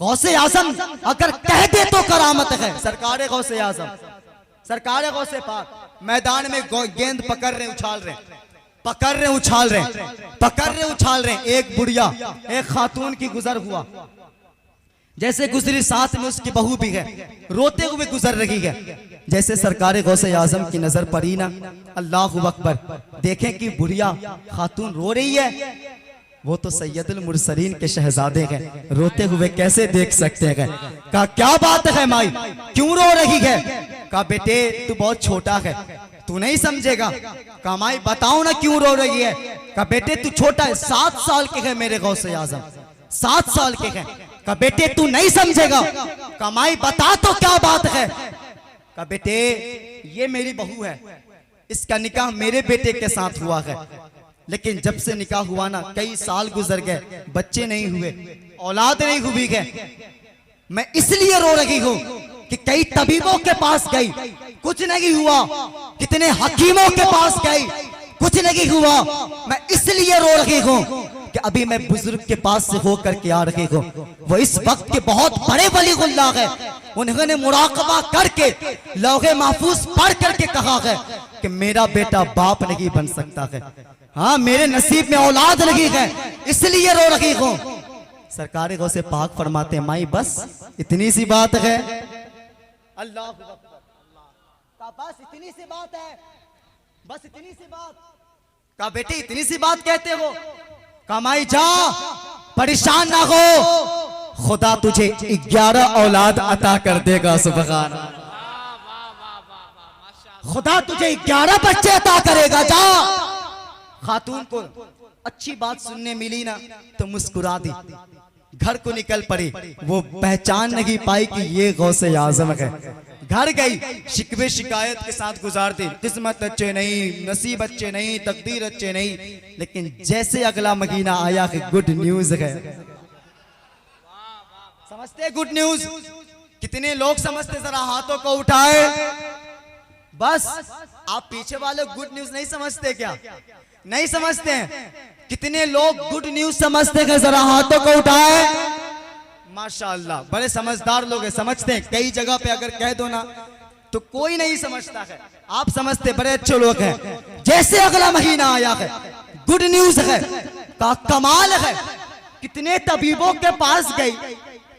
गौसे आजम अगर कह दे तो करामत है। सरकार गौसे आजम, सरकार गौसे पाक मैदान में गेंद पकड़ रहे उछाल रहे, पकड़ रहे उछाल रहे, पकड़ रहे उछाल रहे। एक बुढ़िया एक खातून की गुजर हुआ, जैसे गुजरी साथ में उसकी बहू भी है, रोते हुए गुजर रही है। जैसे सरकार गौसे आजम की नजर पड़ी ना, अल्लाह अकबर, देखें कि बुढ़िया खातून रो रही है, वो तो सैयदुल मुरसलीन के शहजादे हैं, रोते हुए कैसे देख सकते हैं। कहा क्या बात है माई, क्यों रो रही है? कहा बेटे तू बहुत छोटा है, तू नहीं समझेगा। कहा माई बताओ ना क्यों रो रही है? कहा बेटे तू छोटा है, 7 साल के है मेरे गौसे आजम, 7 साल के हैं। कहा बेटे तू नहीं समझेगा। कहा माई बता तो क्या बात है? कहा बेटे ये मेरी बहू है, इसका निकाह मेरे बेटे के साथ हुआ है, लेकिन जब से निकाह हुआ ना कई साल गुजर गए, बच्चे नहीं हुए, औलाद नहीं हुई है। मैं इसलिए रो रही हूं कि कई तबीबों के पास गई, कुछ नहीं हुआ, कितने हकीमों के पास गई, कुछ नहीं हुआ। मैं इसलिए रो रही हूं कि अभी मैं बुजुर्ग के पास से होकर के आ रही हूं, वो इस वक्त के बहुत बड़े वलीउल्लाह है, उन्होंने मुराकबा करके लौहे महफूज पढ़ करके कहा है कि मेरा बेटा बाप नहीं बन सकता है, हाँ मेरे नसीब में औलाद नहीं है, इसलिए रो रही हूं। सरकार गौसे पाक फरमाते हैं माई बस इतनी सी बात है। अल्लाह का बस इतनी सी बात है, बस इतनी सी बात। कहा बेटी इतनी सी बात कहते हो? कहा माई जा परेशान ना हो, खुदा तुझे 11 औलाद अता कर देगा। सुभान, खुदा तुझे 11 बच्चे अता करेगा, जा। खातून को अच्छी बात सुनने मिली ना तो मुस्कुरा दी, घर को निकल पड़ी। वो पहचान नहीं पाई कि ये गौसे आजम है। घर गई, शिकवे शिकायत के साथ गुजारती, किस्मत अच्छे नहीं, नसीब अच्छे नहीं, तकदीर अच्छे नहीं। लेकिन जैसे अगला महीना आया कि गुड न्यूज है, समझते गुड न्यूज? कितने लोग समझते? जरा हाथों को उठाए। बस आप पीछे वाले गुड न्यूज नहीं समझते क्या? नहीं समझते हैं? कितने लोग गुड न्यूज समझते हैं? जरा हाथों को उठाए। माशाअल्लाह बड़े समझदार लोग हैं, समझते हैं। कई जगह पे अगर कह दो ना तो कोई नहीं समझता है, आप समझते, बड़े अच्छे लोग हैं। जैसे अगला महीना आया है, गुड न्यूज है, का कमाल है। कितने तबीबों के पास गई,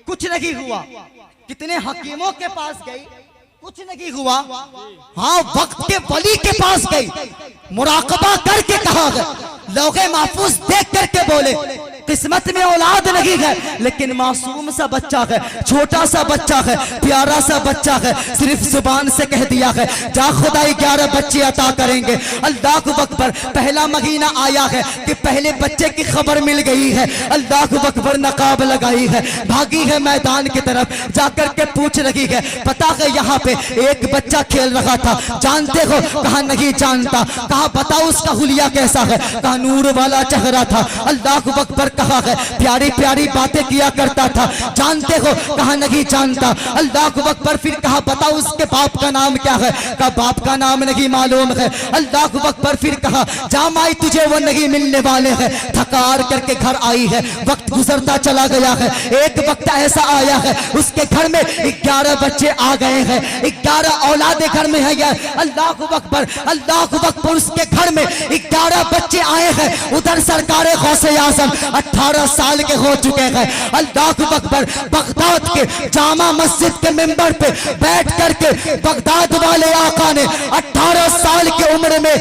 कुछ नहीं हुआ, कितने हकीमों के पास गई, कुछ नहीं हुआ। हाँ वक्त के वली के पास गई, मुराकबा करके कहा है, लौहे महफूज देख करके बोले किस्मत में औलाद नहीं है, लेकिन मासूम सा बच्चा है, छोटा सा बच्चा है, प्यारा सा बच्चा है। सिर्फ जुबान से कह दिया है जा खुदा 11 बच्चे अता करेंगे। अल्लाह अकबर, पहला महीना आया है कि पहले बच्चे की खबर मिल गई है। अल्लाह अकबर, नकाब लगाई है, भागी है मैदान की तरफ, जाकर के पूछ रही है पता है यहाँ पे एक बच्चा खेल रहा था, जानते हो? कहा नहीं जानता। कहा बताओ उसका हुलिया कैसा है? कहा नूर वाला चेहरा था। अल्लाह अकबर, कहा है प्यारी प्यारी बातें किया करता था, जानते हो? कहा नहीं जानता। अल्लाह अकबर, फिर कहा बताओ उसके बाप का नाम क्या है? कहा बाप का नाम नहीं मालूम है। अल्लाह अकबर, फिर कहा जा माई तुझे वो नहीं मिलने वाले हैं। थकार करके घर आई है, वक्त गुजरता चला गया है। एक वक्त ऐसा आया है उसके घर में 11 बच्चे आ गए हैं, 11 औलादे घर में है। अल्लाह अकबर, अल्लाह अकबर, उसके घर में 11 बच्चे आए हैं। उधर सरकार गौसे आजम 18 साल के हो चुके हैं। अल्लाह अकबर, बगदाद के जामा मस्जिद के मिंबर पे बैठ करके बगदाद वाले आका ने 18 साल की उम्र में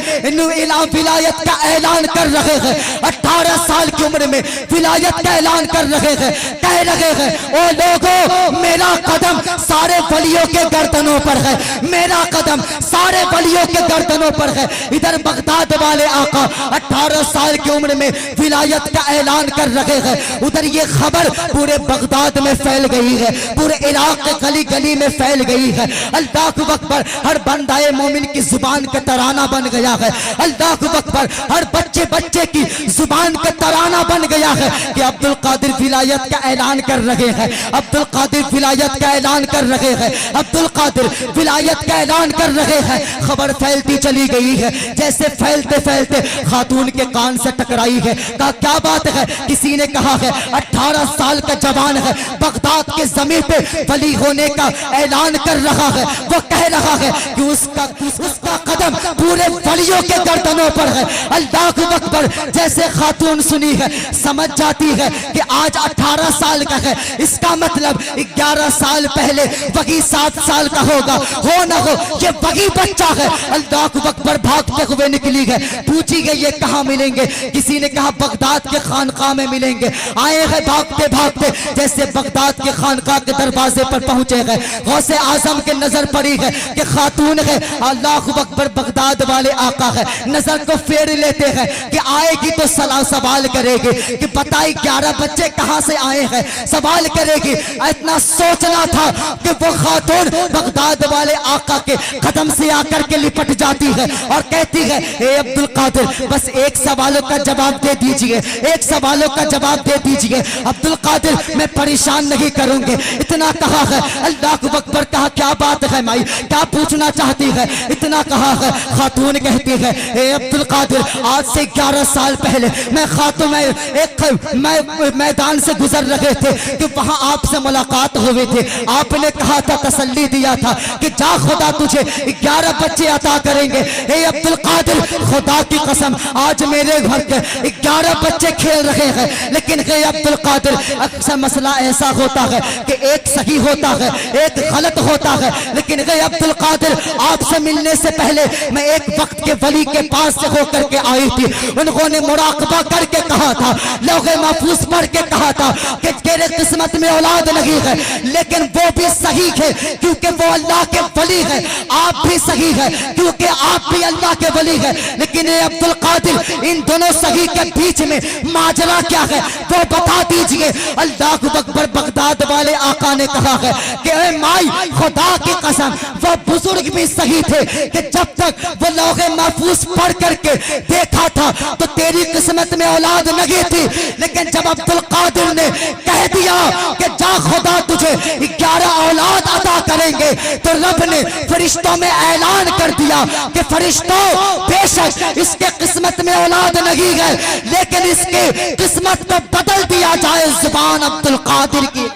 विलायत का ऐलान कर रहे हैं। 18 साल की उम्र में विलायत का ऐलान कर रहे हैं, कह रहे हैं ओ लोगों मेरा कदम सारे वलियों के गर्दनों पर है, मेरा कदम सारे वलियों के गर्दनों पर है। इधर बगदाद वाले आका 18 साल की उम्र में विलायत का ऐलान कर रहे हैं, उधर ये खबर पूरे बगदाद में फैल गई है, पूरे इलाके के गली गली में फैल गई है। अल्लाह अकबर, हर बंदाए मोमिन की जुबान का तराना बन गया है। अल्लाह अकबर, हर बच्चे बच्चे की जुबान का तराना बन गया है कि अब्दुल कादिर विलायत का ऐलान कर रहे हैं, अब्दुल कादिर विलायत का ऐलान कर रहे हैं, अब्दुल कादिर विलायत का ऐलान कर रहे हैं। खबर फैलती चली गई है, जैसे फैलते फैलते खातून के कान से टकराई है। कहा क्या बात है? किसी ने कहा है 18 साल का जवान है, बगदाद के जमीन पे वली होने का ऐलान कर रहा है। वो कह रहा है कि उसका कदम पूरे वलियों के गर्दनों पर है। अल्लाह अकबर। जैसे खातून सुनी है समझ जाती है कि आज 18 साल का है, इसका मतलब 11 साल पहले वही 7 साल का होगा। हो ना हो ये वही बच्चा है। अल्लाह अकबर। भागते हुए निकली है, पूछी गई ये कहाँ मिलेंगे? किसी ने कहा बगदाद के खानकाह में मिलेंगे। आए हैं भागते भागते, जैसे बगदाद के खानकाह के दरवाजे पर पहुंचे गए, गौसे आजम के नजर पड़ी है कि खातून है। अल्लाह अकबर। बगदाद वाले आका है, नजर को फेर लेते हैं कि आएगी तो सवाल करेगी कि बताई 11 बच्चे कहां से आए हैं, सवाल करेगी। इतना सोचना था कि वो खातून बगदाद वाले आका के कदम से आकर के लिपट जाती है और कहती है ए अब्दुल कादिर, बस एक सवालों का जवाब दे दीजिए, एक सवालों का जवाब दे दीजिए। अब्दुल कादिर, मैं परेशान नहीं करूंगी, इतना कहा है। अल्लाह अकबर। कहा क्या बात है माई, क्या पूछना चाहती है? इतना कहा है। खातून कहती है ए अब्दुल कादिर, आज से 11 साल पहले मैं खातून एक मैदान से गुजर रहे थे कि वहां आपसे मुलाकात हुई थी। आपने कहा था, तसल्ली दिया था कि जा खुदा तुझे 11 बच्चे अता करेंगे। ए अब्दुल कादिर, खुदा की कसम आज मेरे घर के 11 बच्चे खेल रहे हैं, लेकिन हे अब्दुल कादिर अक्सर मसला ऐसा होता है कि एक सही होता है एक गलत होता है। लेकिन हे अब्दुल कादिर, आपसे मिलने से पहले मैं एक वक्त के वली के पास से होकर के आई थी। उन्होंने मुराकबा करके कहा था, लौहे महफूज पढ़ के कहा था कि तेरे किस्मत में औलाद नहीं है, लेकिन वो भी सही है क्योंकि वो अल्लाह के वली है। आप भी सही है क्योंकि आप भी अल्लाह के वली है। लेकिन ये अब्दुल कादिर, इन दोनों सही के बीच में माजरा क्या है वो बता दीजिए। अल्लाह अकबर। बगदाद वाले आका ने कहा है कि ए माई, खुदा की कसम वो बुजुर्ग भी सही थे कि जब तक वो लौहे महफूज पढ़ करके देखा था तो तेरी किस्मत में औलाद नहीं थी, लेकिन जब अब्दुल कादिर ने कह दिया कि जा खुदा तुझे 11 औलाद अता करेंगे, तो रब ने फरिश्तों में ऐलान कर दिया कि फरिश्तों, बेशक इसके किस्मत में औलाद नहीं है, लेकिन इसके किस्मत को बदल दिया जाए जुबान अब्दुल कादिर की।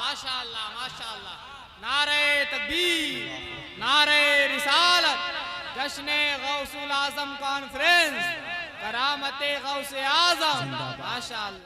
माशाअल्लाह माशाअल्लाह। नारे तकबीर, नारे रिसालत, जश्ने गौसुल आजम कॉन्फ्रेंस, करामते गौसे आजम। माशाअल्लाह।